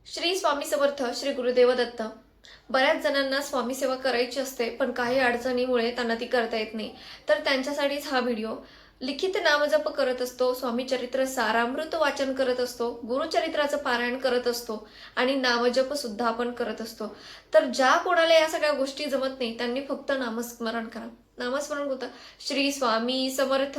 श्री स्वामी समर्थ, श्री गुरुदेव दत्त. बऱ्याच जणांना स्वामी सेवा करायची असते, पण काही अडचणीमुळे त्यांना ती करता येत नाही. तर त्यांच्यासाठीच हा व्हिडिओ. लिखित नामजप करत असतो, स्वामी चरित्र सारामृत वाचन करत असतो, गुरुचरित्राचं पारायण करत असतो आणि नामजप सुद्धा आपण करत असतो. तर ज्या कोणाला या सगळ्या गोष्टी जमत नाही त्यांनी फक्त नामस्मरण करा. नामस्मरण होतं श्री स्वामी समर्थ,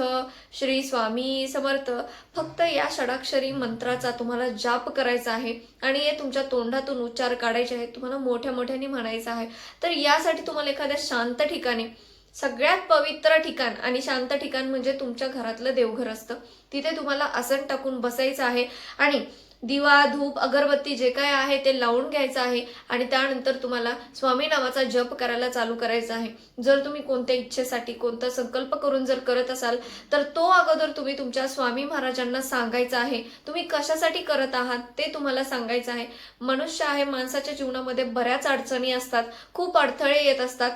श्री स्वामी समर्थ. फक्त या षडाक्षरी मंत्राचा तुम्हाला जाप करायचा आहे आणि हे तुमच्या तोंडातून उच्चार काढायचे आहेत. तुम्हाला मोठ्या मोठ्याने म्हणायचं आहे. तर यासाठी तुम्हाला एखाद्या शांत ठिकाणी, सगळ्यात पवित्र ठिकाण आणि शांत ठिकाण म्हणजे तुमच्या घरातलं देवघर असतं, तिथे तुम्हाला आसन टाकून बसायचं आहे आणि दिवा, धूप, अगरबत्ती जे काय आहे ते लावून घ्यायचं आहे आणि त्यानंतर तुम्हाला स्वामी नावाचा जप करायला चालू करायचा आहे. जर तुम्ही कोणत्या इच्छेसाठी कोणता संकल्प करून जर करत असाल तर तो अगोदर तुम्ही तुमच्या स्वामी महाराजांना सांगायचा आहे. तुम्ही कशासाठी करत आहात ते तुम्हाला सांगायचं आहे. मनुष्य आहे, माणसाच्या जीवनामध्ये बऱ्याच अडचणी असतात, खूप अडथळे येत असतात.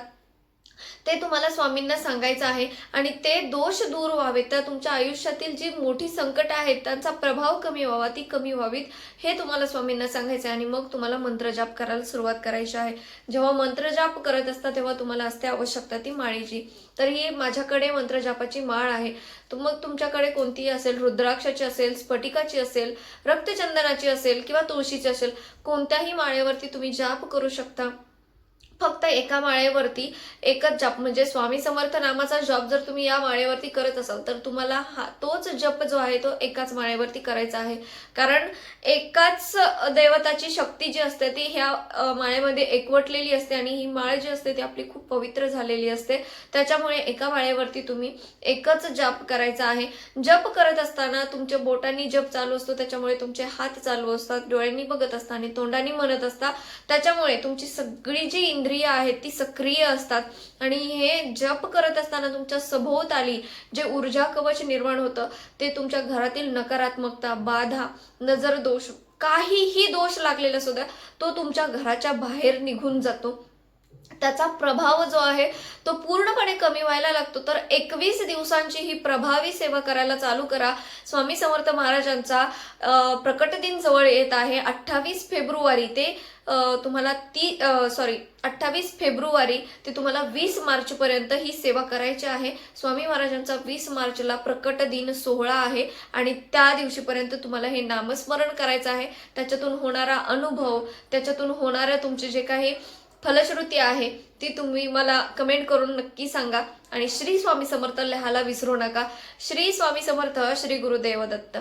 ते तुम्हाला स्वामींना सांगायचं आहे आणि ते दोष दूर व्हावेत, तर तुमच्या आयुष्यातील जी मोठी संकट आहेत त्यांचा प्रभाव कमी व्हावा, ती कमी व्हावीत, हे तुम्हाला स्वामींना सांगायचं आहे. आणि मग तुम्हाला मंत्रजाप करायला सुरुवात करायची आहे. जेव्हा मंत्रजाप करत असता तेव्हा तुम्हाला असते आवश्यकता ती माळेची. तर ही माझ्याकडे मंत्रजापाची माळ आहे. मग तुमच्याकडे कोणतीही असेल, रुद्राक्षाची असेल, स्फटिकाची असेल, रक्तचंदनाची असेल किंवा तुळशीची असेल, कोणत्याही माळेवरती तुम्ही जाप करू शकता. फक्त एका माळेवरती एकच जप, म्हणजे स्वामी समर्थ नामाचा जप जर तुम्ही या माळेवरती करत असाल तर तुम्हाला तोच जप जो आहे तो एकाच माळेवरती करायचा आहे. कारण एकाच देवताची शक्ती जी असते ती ह्या माळेमध्ये एकवटलेली असते आणि ही माळ जी असते ती आपली खूप पवित्र झालेली असते. त्याच्यामुळे एका माळेवरती तुम्ही एकच जप करायचा आहे. जप करत असताना तुमच्या बोटांनी जप चालू असतो, त्याच्यामुळे तुमचे हात चालू असतात, डोळ्यांनी बघत असता आणि तोंडानी म्हणत असता, त्याच्यामुळे तुमची सगळी जी इंद्रिय आहेत ती सक्रिय असतात. आणि हे जप करत असताना तुमच्या सभोवताली जे ऊर्जा कवच निर्माण होतं ते तुमच्या घरातील नकारात्मकता, बाधा, नजर दोष, काहीही दोष लागलेला सुद्धा तो तुमच्या घराच्या बाहेर निघून जातो. त्याचा प्रभाव जो आहे तो पूर्णपणे कमी व्हायला लागतो. तर 21 दिवसांची ही प्रभावी सेवा करायला चालू करा. स्वामी समर्थ महाराजांचा प्रकट दिन जवळ येत आहे. 28 फेब्रुवारी ते तुम्हाला 28 फेब्रुवारी ते तुम्हाला 20 मार्च पर्यंत ही सेवा करायची आहे. स्वामी महाराजांचा 20 मार्चला प्रकट दिन सोहळा आहे आणि त्या दिवशीपर्यंत तुम्हाला हे नामस्मरण करायचं आहे. त्याच्यातून होणारा अनुभव, त्याच्यातून होणारं तुमचे जे काही फलश्रुती आहे ती तुम्ही मला कमेंट करून नक्की सांगा. आणि श्री स्वामी समर्थ लिहायला विसरू नका. श्री स्वामी समर्थ, श्री गुरुदेव दत्त.